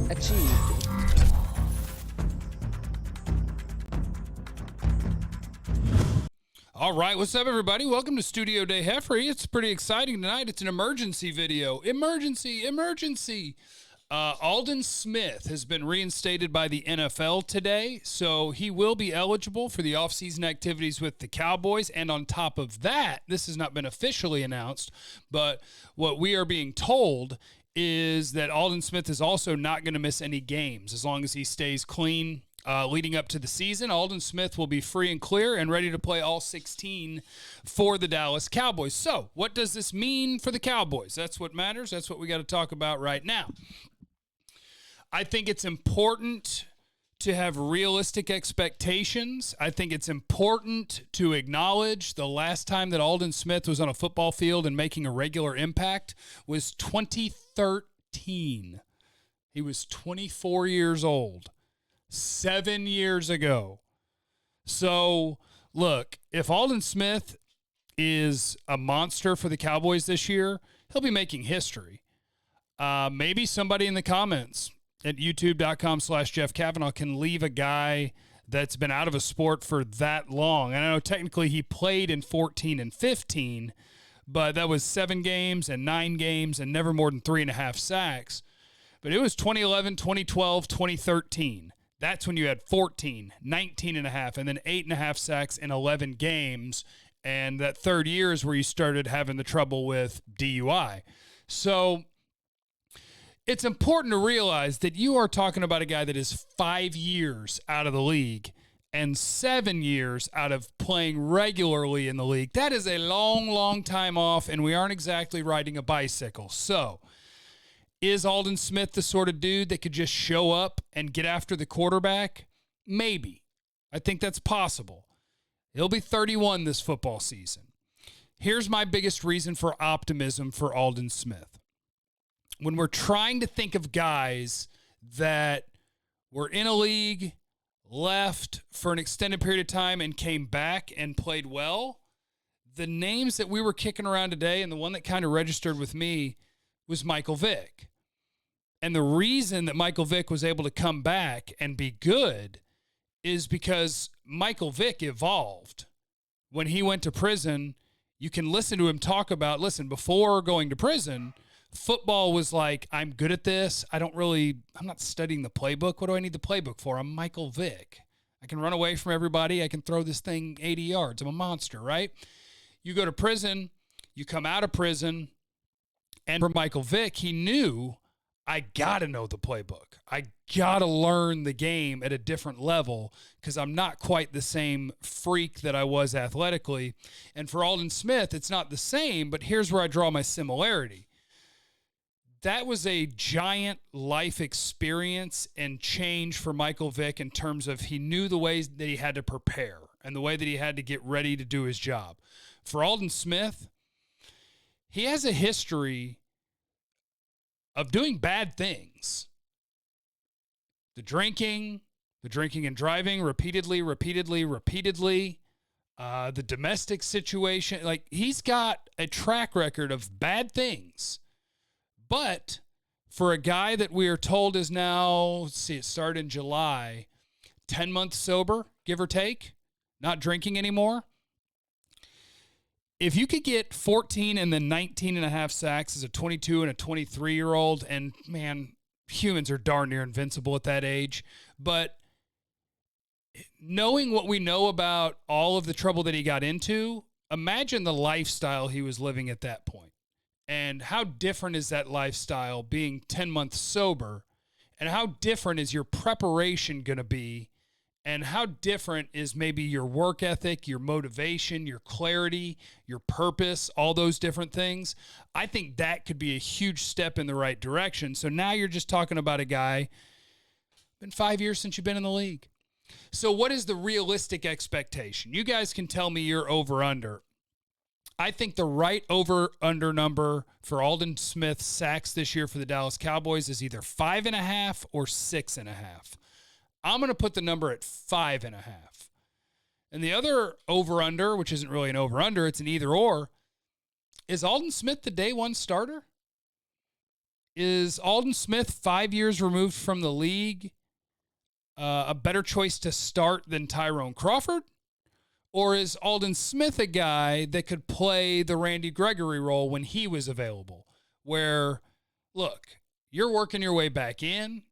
achieved. All right, what's up, everybody? Welcome to Studio Day Heffrey. It's pretty exciting tonight. It's an emergency video. Emergency. Aldon Smith has been reinstated by the NFL today, so he will be eligible for the offseason activities with the Cowboys. And on top of that, this has not been officially announced, but what we are being told is that Aldon Smith is also not going to miss any games as long as he stays clean. Leading up to the season, Aldon Smith will be free and clear and ready to play all 16 for the Dallas Cowboys. So, what does this mean for the Cowboys? That's what matters. That's what we got to talk about right now. I think it's important to have realistic expectations. I think it's important to acknowledge the last time that Aldon Smith was on a football field and making a regular impact was 2013. He was 24 years old. 7 years ago. So, look, if Aldon Smith is a monster for the Cowboys this year, he'll be making history. Maybe somebody in the comments at youtube.com/Jeff Kavanaugh can leave a guy that's been out of a sport for that long. And I know technically he played in 14 and 15, but that was 7 games and 9 games and never more than 3.5 sacks. But it was 2011, 2012, 2013. That's when you had 14, 19.5, and then 8.5 sacks in 11 games. And that third year is where you started having the trouble with DUI. So it's important to realize that you are talking about a guy that is 5 years out of the league and 7 years out of playing regularly in the league. That is a long, long time off, and we aren't exactly riding a bicycle. So is Aldon Smith the sort of dude that could just show up and get after the quarterback? Maybe. I think that's possible. He'll be 31 this football season. Here's my biggest reason for optimism for Aldon Smith. When we're trying to think of guys that were in a league, left for an extended period of time, and came back and played well, the names that we were kicking around today, and the one that kind of registered with me, was Michael Vick. And the reason that Michael Vick was able to come back and be good is because Michael Vick evolved. When he went to prison, you can listen to him talk about, before going to prison, football was like, I'm good at this. I'm not studying the playbook. What do I need the playbook for? I'm Michael Vick. I can run away from everybody. I can throw this thing 80 yards. I'm a monster, right? You go to prison, you come out of prison, and for Michael Vick, he knew, I got to know the playbook. I got to learn the game at a different level because I'm not quite the same freak that I was athletically. And for Aldon Smith, it's not the same, but here's where I draw my similarity. That was a giant life experience and change for Michael Vick in terms of he knew the ways that he had to prepare and the way that he had to get ready to do his job. For Aldon Smith, he has a history of doing bad things. The drinking and driving repeatedly. The domestic situation. Like, he's got a track record of bad things. But for a guy that we are told is now, it started in July, 10 months sober, give or take, not drinking anymore. If you could get 14 and then 19.5 sacks as a 22 and a 23-year-old, and man, humans are darn near invincible at that age, but knowing what we know about all of the trouble that he got into, imagine the lifestyle he was living at that point. And how different is that lifestyle being 10 months sober? And how different is your preparation going to be? And how different is maybe your work ethic, your motivation, your clarity, your purpose, all those different things? I think that could be a huge step in the right direction. So now you're just talking about a guy, been 5 years since you've been in the league. So what is the realistic expectation? You guys can tell me your over-under. I think the right over-under number for Aldon Smith's sacks this year for the Dallas Cowboys is either 5.5 or 6.5. I'm going to put the number at 5.5. And the other over-under, which isn't really an over-under, it's an either-or, is Aldon Smith the day one starter? Is Aldon Smith, 5 years removed from the league, a better choice to start than Tyrone Crawford? Or is Aldon Smith a guy that could play the Randy Gregory role when he was available? Where, look, you're working your way back in.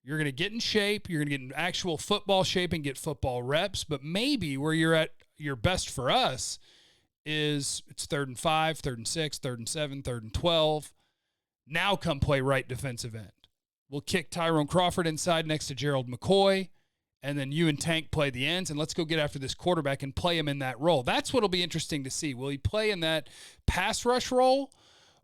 You're going to get in shape. You're going to get in actual football shape and get football reps. But maybe where you're at your best for us is it's 3rd and 5, 3rd and 6, 3rd and 7, 3rd and 12. Now come play right defensive end. We'll kick Tyrone Crawford inside next to Gerald McCoy, and then you and Tank play the ends, and let's go get after this quarterback and play him in that role. That's what will be interesting to see. Will he play in that pass rush role,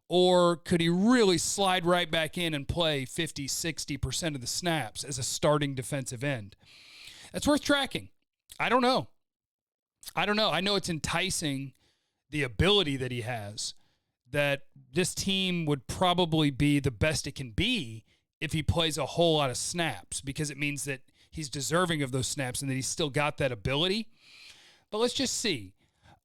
or could he really slide right back in and play 50, 60% of the snaps as a starting defensive end? That's worth tracking. I don't know. I know it's enticing, the ability that he has, that this team would probably be the best it can be if he plays a whole lot of snaps, because it means that he's deserving of those snaps and that he's still got that ability. But let's just see.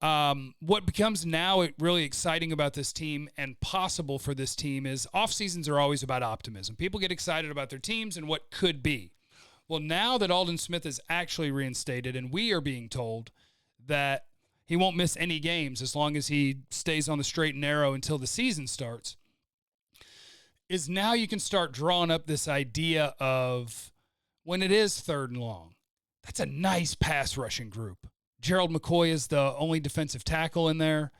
What becomes now really exciting about this team and possible for this team is off seasons are always about optimism. People get excited about their teams and what could be. Well, now that Aldon Smith is actually reinstated and we are being told that he won't miss any games as long as he stays on the straight and narrow until the season starts, is now you can start drawing up this idea of when it is 3rd and long, that's a nice pass rushing group. Gerald McCoy is the only defensive tackle in there.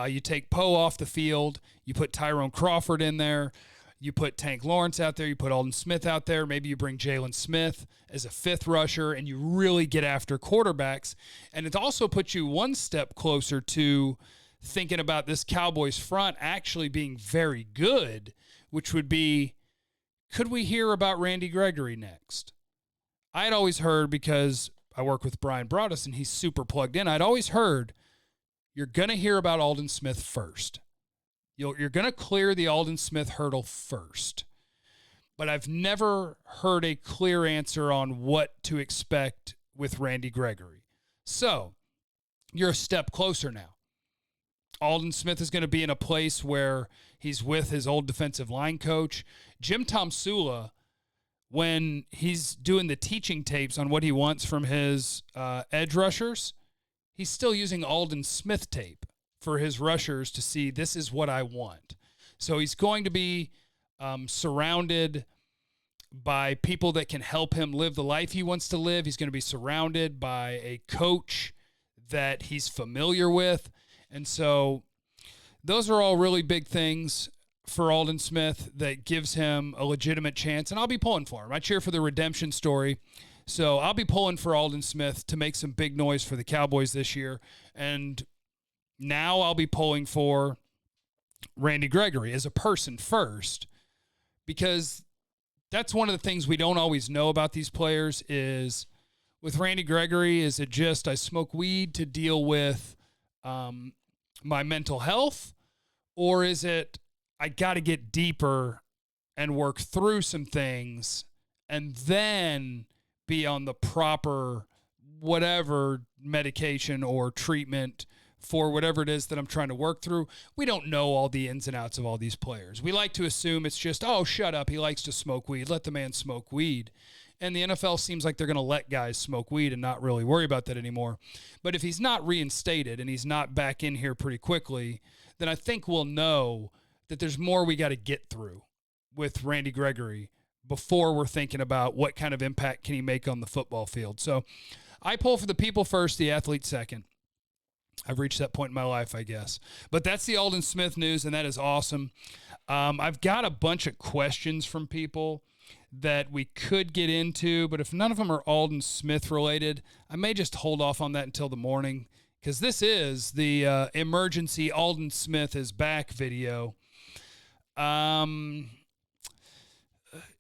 You take Poe off the field. You put Tyrone Crawford in there. You put Tank Lawrence out there. You put Aldon Smith out there. Maybe you bring Jalen Smith as a 5th rusher, and you really get after quarterbacks. And it also puts you one step closer to thinking about this Cowboys front actually being very good, which would be, could we hear about Randy Gregory next? I had always heard, because I work with Brian Broaddus and he's super plugged in, I'd always heard you're going to hear about Aldon Smith first. You're going to clear the Aldon Smith hurdle first. But I've never heard a clear answer on what to expect with Randy Gregory. So you're a step closer now. Aldon Smith is going to be in a place where he's with his old defensive line coach. Jim Tomsula, when he's doing the teaching tapes on what he wants from his edge rushers, he's still using Aldon Smith tape for his rushers to see, this is what I want. So he's going to be surrounded by people that can help him live the life he wants to live. He's going to be surrounded by a coach that he's familiar with. And so those are all really big things for Aldon Smith that gives him a legitimate chance. And I'll be pulling for him. I cheer for the redemption story. So I'll be pulling for Aldon Smith to make some big noise for the Cowboys this year. And now I'll be pulling for Randy Gregory as a person first, because that's one of the things we don't always know about these players is with Randy Gregory, is it just I smoke weed to deal with my mental health, or is it I got to get deeper and work through some things and then be on the proper whatever medication or treatment for whatever it is that I'm trying to work through? We don't know all the ins and outs of all these players. We like to assume it's just, oh, shut up, he likes to smoke weed. Let the man smoke weed. And the NFL seems like they're going to let guys smoke weed and not really worry about that anymore. But if he's not reinstated and he's not back in here pretty quickly, then I think we'll know that there's more we got to get through with Randy Gregory before we're thinking about what kind of impact can he make on the football field. So I pull for the people first, the athlete second. I've reached that point in my life, I guess. But that's the Aldon Smith news, and that is awesome. I've got a bunch of questions from people that we could get into, but if none of them are Aldon Smith related, I may just hold off on that until the morning, because this is the emergency Aldon Smith is back video.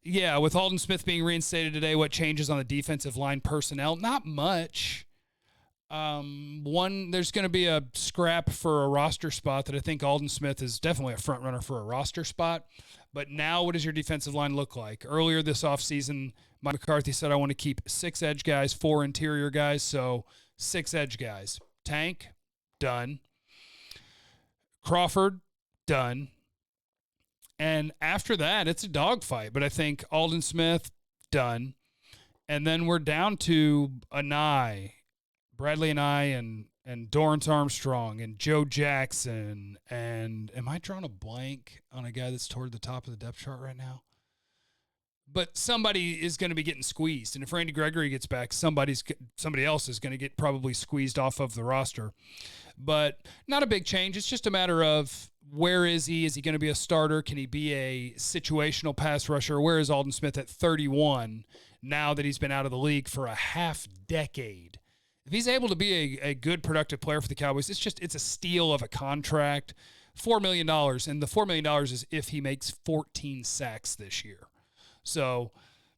Yeah, with Aldon Smith being reinstated today, what changes on the defensive line personnel? Not much. There's going to be a scrap for a roster spot that I think Aldon Smith is definitely a front runner for a roster spot. But now what does your defensive line look like? Earlier this offseason, Mike McCarthy said, I want to keep 6 edge guys, 4 interior guys. So 6 edge guys. Tank, done. Crawford, done. And after that, it's a dogfight. But I think Aldon Smith, done. And then we're down to Bradley Anae, and Dorrance Armstrong and Joe Jackson. And am I drawing a blank on a guy that's toward the top of the depth chart right now? But somebody is going to be getting squeezed. And if Randy Gregory gets back, somebody else is going to get probably squeezed off of the roster. But not a big change. It's just a matter of where is he? Is he going to be a starter? Can he be a situational pass rusher? Where is Aldon Smith at 31 now that he's been out of the league for a half decade? If he's able to be a good, productive player for the Cowboys, it's a steal of a contract. $4 million. And the $4 million is if he makes 14 sacks this year. So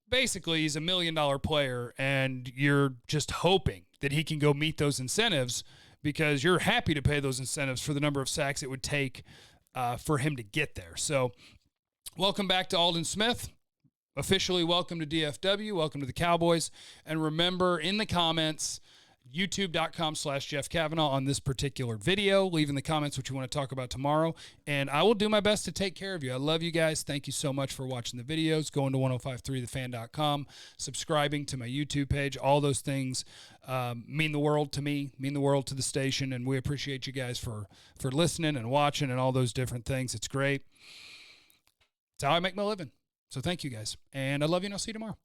basically, he's $1 million player, and you're just hoping that he can go meet those incentives because you're happy to pay those incentives for the number of sacks it would take for him to get there. So welcome back to Aldon Smith. Officially welcome to DFW. Welcome to the Cowboys. And remember, in the comments, youtube.com/Jeff Kavanaugh on this particular video. Leave in the comments what you want to talk about tomorrow, and I will do my best to take care of you. I love you guys. Thank you so much for watching the videos, going to 1053thefan.com, subscribing to my YouTube page. All those things mean the world to me, mean the world to the station, and we appreciate you guys for listening and watching and all those different things. It's great. It's how I make my living. So thank you guys, and I love you, and I'll see you tomorrow.